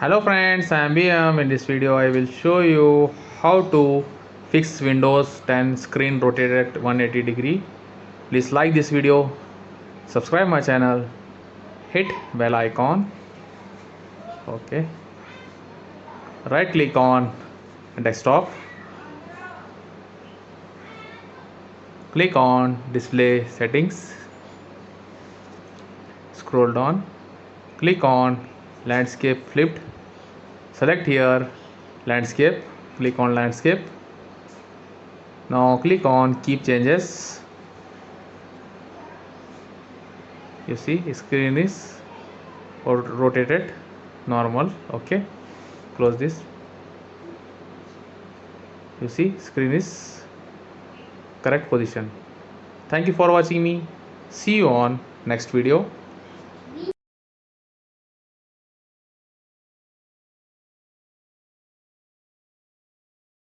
Hello friends, I am BM. In this video I will show you how to fix Windows 10 screen rotated 180 degree. Please like this video, subscribe my channel, hit bell icon. Okay. Right click on desktop. Click on display settings. Scroll down. Click on landscape flipped. Select here landscape. Click on landscape. Now click on keep changes. You see screen is rotated normal. Okay, close this. You see screen is correct position. Thank you for watching me. See you on next video.